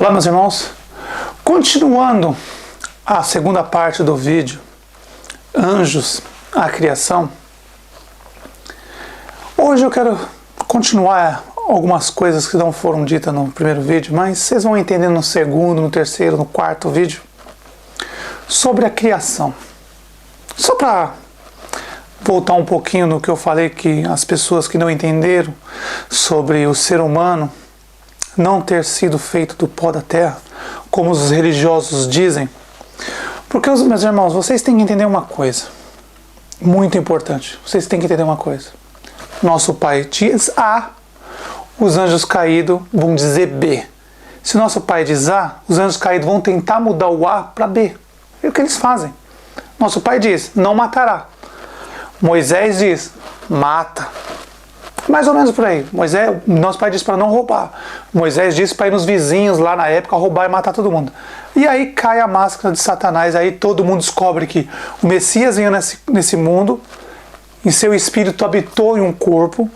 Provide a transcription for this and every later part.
Olá, meus irmãos, continuando a segunda parte do vídeo, Anjos, a Criação. Hoje eu quero continuar algumas coisas que não foram ditas no primeiro vídeo, mas vocês vão entender no segundo, no terceiro, no quarto vídeo, sobre a criação. Só para voltar um pouquinho no que eu falei, que as pessoas que não entenderam sobre o ser humano não ter sido feito do pó da terra, como os religiosos dizem. Porque, meus irmãos, vocês têm que entender uma coisa muito importante. Vocês têm que entender uma coisa. Nosso Pai diz A, os anjos caídos vão dizer B. Se nosso Pai diz A, os anjos caídos vão tentar mudar o A para B. É o que eles fazem. Nosso Pai diz, não matará. Moisés diz, mata. Mais ou menos por aí. Nosso Pai diz para não roubar. Moisés disse para ir nos vizinhos lá na época roubar e matar todo mundo. E aí cai a máscara de Satanás, aí todo mundo descobre que o Messias veio nesse mundo, e seu espírito habitou em um corpo,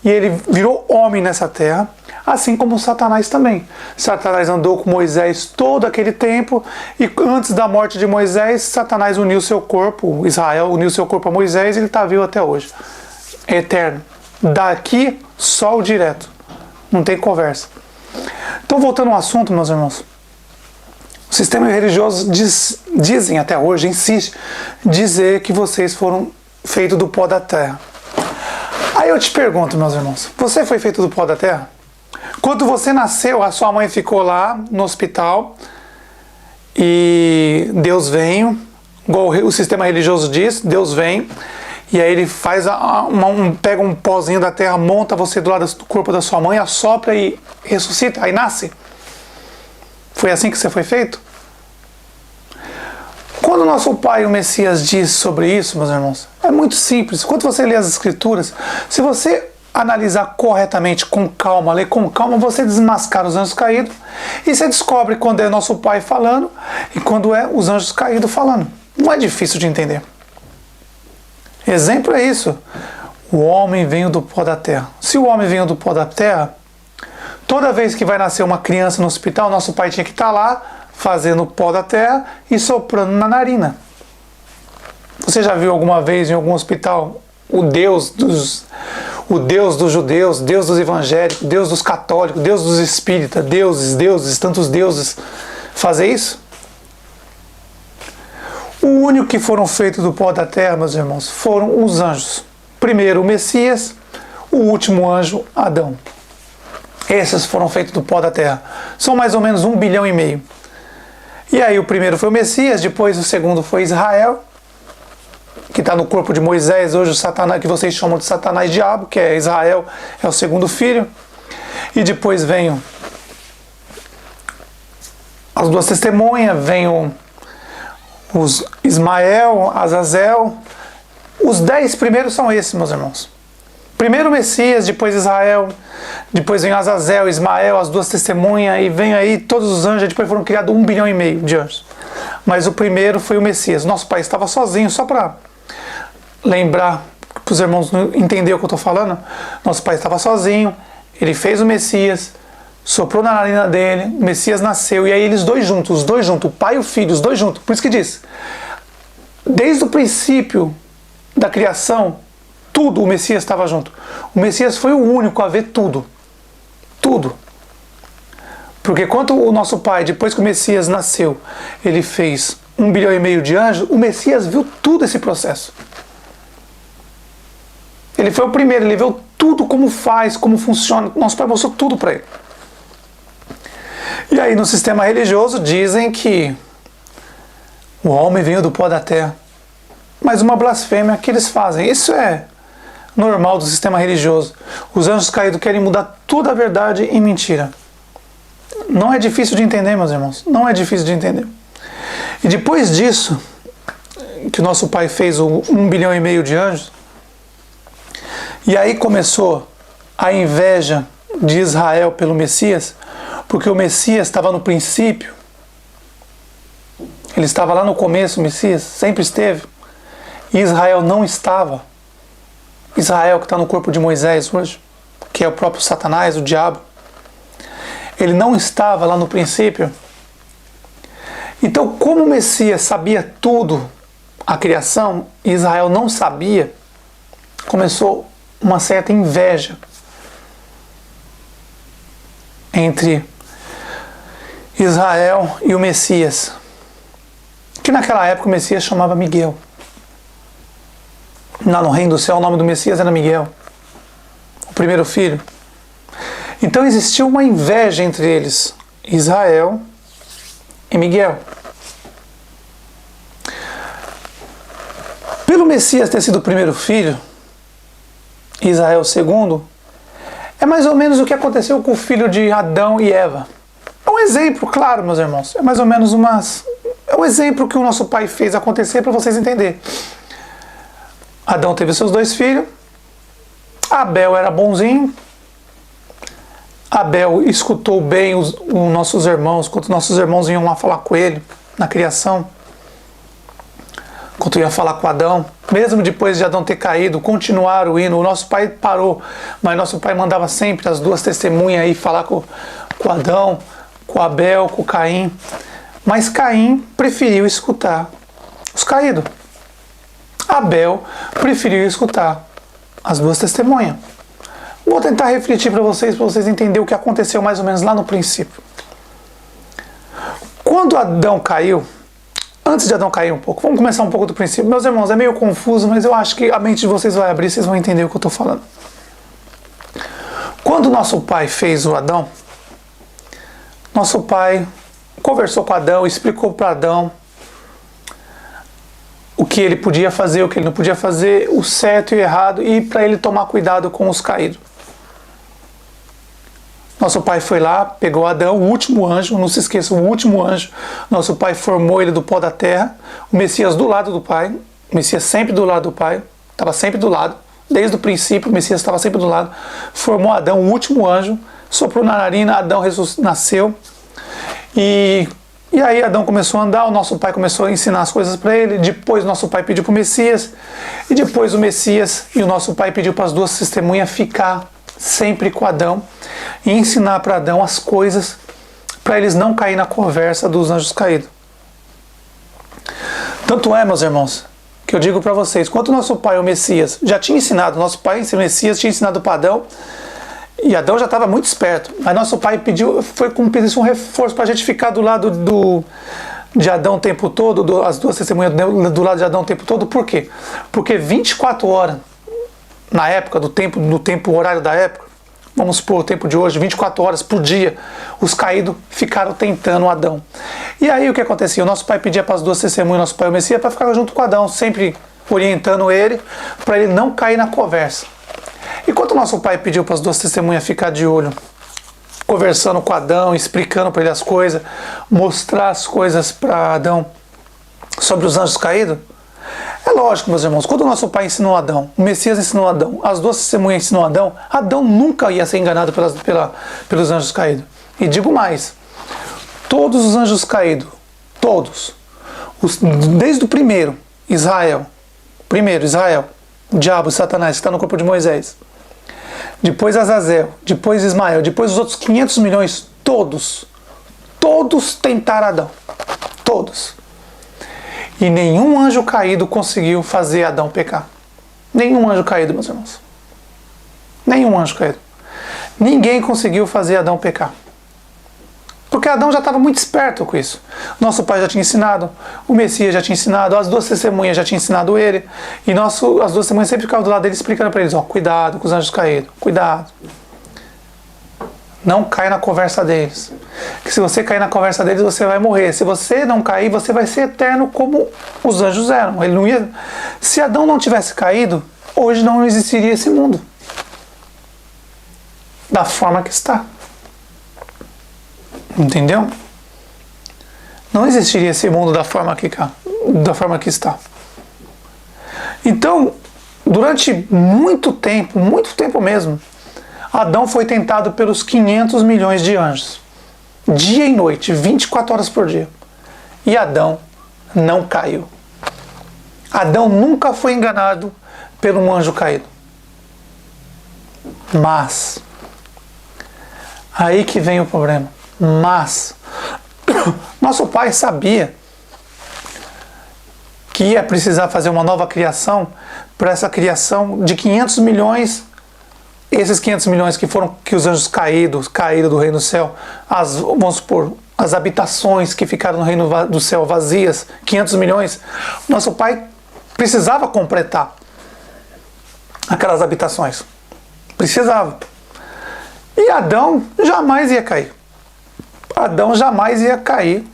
e ele virou homem nessa terra, assim como Satanás também. Satanás andou com Moisés todo aquele tempo, e antes da morte de Moisés, Satanás uniu seu corpo, Israel uniu seu corpo a Moisés, e ele está vivo até hoje. É eterno. Daqui, só o direto. Não tem conversa. Então, voltando ao assunto, meus irmãos. O sistema religioso dizem até hoje, insiste, dizer que vocês foram feitos do pó da terra. Aí eu te pergunto, meus irmãos, você foi feito do pó da terra? Quando você nasceu, a sua mãe ficou lá no hospital e Deus veio, igual o sistema religioso diz, Deus vem, e aí ele faz pega um pozinho da terra, monta você do lado do corpo da sua mãe, assopra e ressuscita, aí nasce. Foi assim que você foi feito? Quando o nosso Pai, o Messias, diz sobre isso, meus irmãos, é muito simples. Quando você lê as Escrituras, se você analisar corretamente, com calma, ler com calma, você desmascara os anjos caídos e você descobre quando é nosso Pai falando e quando é os anjos caídos falando. Não é difícil de entender. Exemplo é isso. O homem veio do pó da terra. Se o homem veio do pó da terra, toda vez que vai nascer uma criança no hospital, nosso Pai tinha que estar lá, fazendo o pó da terra e soprando na narina. Você já viu alguma vez em algum hospital o Deus dos judeus, Deus dos evangélicos, Deus dos católicos, Deus dos espíritas, deuses, tantos deuses, fazer isso? O único que foram feitos do pó da terra, meus irmãos, foram os anjos. Primeiro o Messias, o último anjo, Adão. Esses foram feitos do pó da terra. São mais ou menos 1,5 bilhão. E aí o primeiro foi o Messias, depois o segundo foi Israel, que está no corpo de Moisés, hoje o Satanás, que vocês chamam de Satanás diabo, que é Israel, é o segundo filho. E depois vem as duas testemunhas, vem os Ismael, Azazel. Os 10 primeiros são esses, meus irmãos. Primeiro o Messias, depois Israel, depois vem Azazel, Ismael, as duas testemunhas, e vem aí todos os anjos, depois foram criados 1,5 bilhão de anjos. Mas o primeiro foi o Messias. Nosso Pai estava sozinho, só para lembrar, para os irmãos entenderem o que eu estou falando. Nosso Pai estava sozinho, ele fez o Messias, soprou na narina dele, o Messias nasceu, e aí os dois juntos, o Pai e o Filho, os dois juntos. Por isso que diz, desde o princípio da criação, tudo, o Messias estava junto. O Messias foi o único a ver tudo. Tudo. Porque quando o nosso Pai, depois que o Messias nasceu, ele fez 1,5 bilhão de anjos, o Messias viu tudo esse processo. Ele foi o primeiro, ele viu tudo como faz, como funciona. Nosso Pai mostrou tudo para ele. E aí no sistema religioso dizem que o homem veio do pó da terra. Mas uma blasfêmia que eles fazem. Isso é normal do sistema religioso. Os anjos caídos querem mudar toda a verdade em mentira. Não é difícil de entender, meus irmãos. Não é difícil de entender. E depois disso, que o nosso Pai fez o 1,5 bilhão de anjos, e aí começou a inveja de Israel pelo Messias, porque o Messias estava no princípio, ele estava lá no começo, o Messias sempre esteve, e Israel não estava. Israel que está no corpo de Moisés hoje, que é o próprio Satanás, o diabo. Ele não estava lá no princípio. Então, como o Messias sabia tudo, a criação, e Israel não sabia, começou uma certa inveja entre Israel e o Messias, que naquela época o Messias chamava Miguel. Lá no reino do céu o nome do Messias era Miguel, o primeiro filho. Então existiu uma inveja entre eles, Israel e Miguel. Pelo Messias ter sido o primeiro filho, Israel o segundo, é mais ou menos o que aconteceu com o filho de Adão e Eva. É um exemplo, claro, meus irmãos. É mais ou menos é um exemplo que o nosso pai fez acontecer para vocês entenderem. Adão teve seus 2 filhos. Abel era bonzinho. Abel escutou bem os nossos irmãos, quando nossos irmãos iam lá falar com ele na criação. Quando ia falar com Adão, mesmo depois de Adão ter caído, continuaram indo. O nosso pai parou, mas nosso pai mandava sempre as 2 testemunhas aí falar com Adão, com Abel, com Caim. Mas Caim preferiu escutar os caídos. Abel preferiu escutar as 2 testemunhas. Vou tentar refletir para vocês entenderem o que aconteceu mais ou menos lá no princípio. Quando Adão caiu, antes de Adão cair um pouco, vamos começar um pouco do princípio. Meus irmãos, é meio confuso, mas eu acho que a mente de vocês vai abrir, vocês vão entender o que eu estou falando. Quando nosso pai fez o Adão, nosso pai conversou com Adão, explicou para Adão o que ele podia fazer, o que ele não podia fazer, o certo e o errado, e para ele tomar cuidado com os caídos. Nosso pai foi lá, pegou Adão, o último anjo, não se esqueça, o último anjo. Nosso pai formou ele do pó da terra, o Messias do lado do pai, o Messias sempre do lado do pai, estava sempre do lado, desde o princípio o Messias estava sempre do lado, formou Adão, o último anjo, soprou na narina, Adão nasceu, e aí Adão começou a andar, o nosso pai começou a ensinar as coisas para ele, depois nosso pai pediu para o Messias, e depois o Messias e o nosso pai pediu para as 2 testemunhas ficar sempre com Adão e ensinar para Adão as coisas para eles não caírem na conversa dos anjos caídos. Tanto é, meus irmãos, que eu digo para vocês, quando nosso pai, o Messias, já tinha ensinado, nosso pai, o Messias, tinha ensinado para Adão, e Adão já estava muito esperto, mas nosso pai foi com um reforço para a gente ficar do lado de Adão o tempo todo, as 2 testemunhas do lado de Adão o tempo todo. Por quê? Porque 24 horas, na época, do tempo horário da época, vamos supor o tempo de hoje, 24 horas por dia, os caídos ficaram tentando Adão. E aí o que acontecia? O nosso pai pedia para as 2 testemunhas, nosso pai, o Messias, para ficar junto com Adão, sempre orientando ele, para ele não cair na conversa. E quando o nosso pai pediu para as 2 testemunhas ficar de olho, conversando com Adão, explicando para ele as coisas, mostrar as coisas para Adão sobre os anjos caídos, é lógico, meus irmãos, quando o nosso pai ensinou Adão, o Messias ensinou Adão, as 2 testemunhas ensinou Adão, Adão nunca ia ser enganado pelos anjos caídos. E digo mais, todos os anjos caídos, todos, desde o primeiro, Israel, o diabo, Satanás, que está no corpo de Moisés, depois Azazel, depois Ismael, depois os outros 500 milhões, todos tentaram Adão, todos. E nenhum anjo caído conseguiu fazer Adão pecar. Nenhum anjo caído, meus irmãos. Nenhum anjo caído. Ninguém conseguiu fazer Adão pecar. Porque Adão já estava muito esperto com isso. Nosso pai já tinha ensinado, o Messias já tinha ensinado, as 2 testemunhas já tinham ensinado ele. E as 2 testemunhas sempre ficavam do lado dele explicando para eles, cuidado com os anjos caídos, cuidado. Não cai na conversa deles. Que se você cair na conversa deles, você vai morrer. Se você não cair, você vai ser eterno como os anjos eram. Ele não ia... Se Adão não tivesse caído, hoje não existiria esse mundo. Da forma que está. Entendeu? Não existiria esse mundo da forma que está. Então, durante muito tempo mesmo, Adão foi tentado pelos 500 milhões de anjos. Dia e noite, 24 horas por dia. E Adão não caiu. Adão nunca foi enganado por um anjo caído. Mas Aí que vem o problema. Mas nosso pai sabia que ia precisar fazer uma nova criação para essa criação de 500 milhões. Esses 500 milhões que os anjos caíram do reino do céu, vamos supor, as habitações que ficaram no reino do céu vazias, 500 milhões, nosso pai precisava completar aquelas habitações. Precisava. E Adão jamais ia cair. Adão jamais ia cair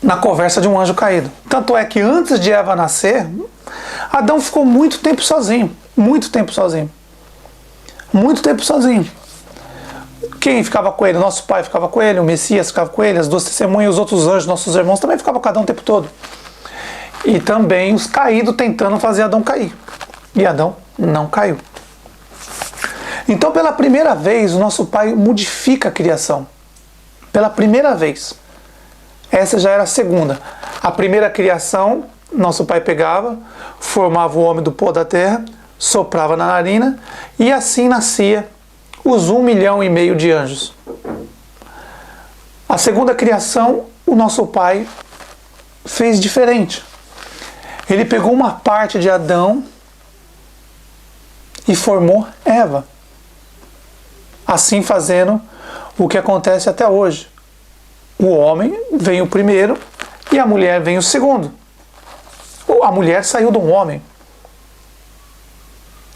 na conversa de um anjo caído. Tanto é que antes de Eva nascer, Adão ficou muito tempo sozinho. Muito tempo sozinho. Muito tempo sozinho. Quem ficava com ele? Nosso pai ficava com ele, o Messias ficava com ele, as duas testemunhas, os outros anjos, nossos irmãos, também ficavam com Adão o tempo todo. E também os caídos tentando fazer Adão cair. E Adão não caiu. Então, pela primeira vez, o nosso pai modifica a criação. Pela primeira vez. Essa já era a segunda. A primeira criação, nosso pai pegava, formava o homem do pó da terra, soprava na narina, e assim nascia os 1,5 milhão de anjos. A segunda criação, o nosso pai fez diferente. Ele pegou uma parte de Adão e formou Eva. Assim fazendo o que acontece até hoje. O homem vem o primeiro e a mulher vem o segundo. A mulher saiu de um homem.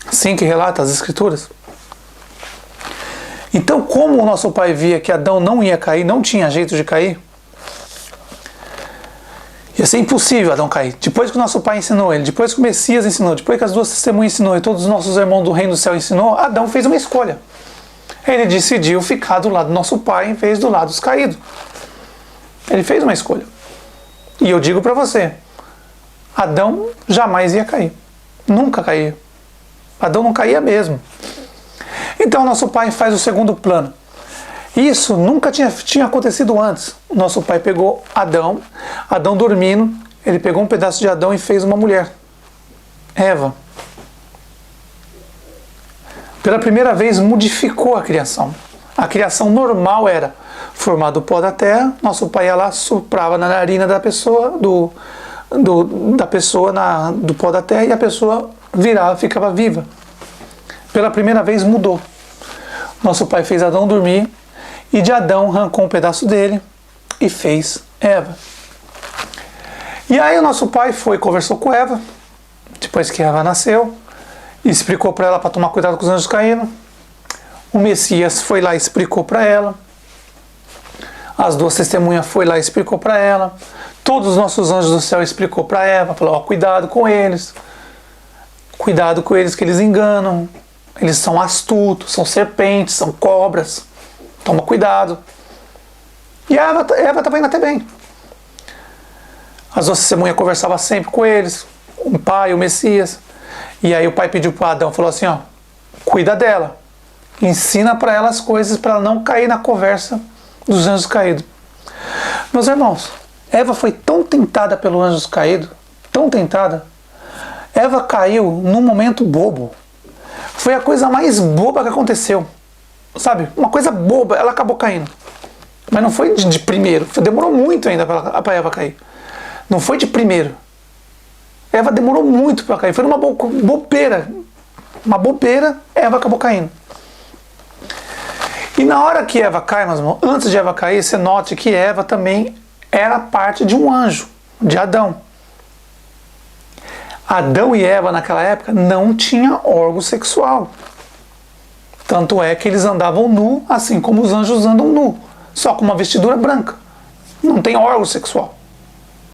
Assim que relata as Escrituras. Então, como o nosso pai via que Adão não ia cair, não tinha jeito de cair, ia ser impossível Adão cair. Depois que o nosso pai ensinou ele, depois que o Messias ensinou, depois que as duas testemunhas ensinou e todos os nossos irmãos do reino do céu ensinou, Adão fez uma escolha. Ele decidiu ficar do lado do nosso pai em vez do lado dos caídos. Ele fez uma escolha. E eu digo para você, Adão jamais ia cair. Nunca caía. Adão não caía mesmo. Então nosso pai faz o segundo plano. Isso nunca tinha acontecido antes. O nosso pai pegou Adão dormindo, ele pegou um pedaço de Adão e fez uma mulher, Eva. Pela primeira vez modificou a criação. A criação normal era formar do pó da terra, nosso pai ia lá, soprava na narina da pessoa, do pó da terra, e a pessoa virava, ficava viva. Pela primeira vez mudou. Nosso pai fez Adão dormir, e de Adão arrancou um pedaço dele e fez Eva. E aí o nosso pai foi e conversou com Eva, depois que Eva nasceu, e explicou para ela para tomar cuidado com os anjos caídos. O Messias foi lá e explicou para ela. As duas testemunhas foi lá e explicou para ela. Todos os nossos anjos do céu explicou para Eva, falou, cuidado com eles. Cuidado com eles que eles enganam. Eles são astutos, são serpentes, são cobras. Toma cuidado. E a Eva estava indo até bem. As duas testemunhas conversavam sempre com eles, o pai, o Messias. E aí o pai pediu para Adão, falou assim, cuida dela. Ensina para ela as coisas para ela não cair na conversa dos anjos caídos. Meus irmãos, Eva foi tão tentada pelos anjos caídos, tão tentada. Eva caiu num momento bobo. Foi a coisa mais boba que aconteceu. Sabe? Uma coisa boba, ela acabou caindo. Mas não foi de primeiro. Demorou muito ainda para Eva cair. Não foi de primeiro. Eva demorou muito para cair. Foi uma bobeira. Uma bobeira, Eva acabou caindo. E na hora que Eva cai, meus irmãos, antes de Eva cair, você note que Eva também era parte de um anjo, de Adão. Adão e Eva naquela época não tinham órgão sexual. Tanto é que eles andavam nu, assim como os anjos andam nu, só com uma vestidura branca. Não tem órgão sexual.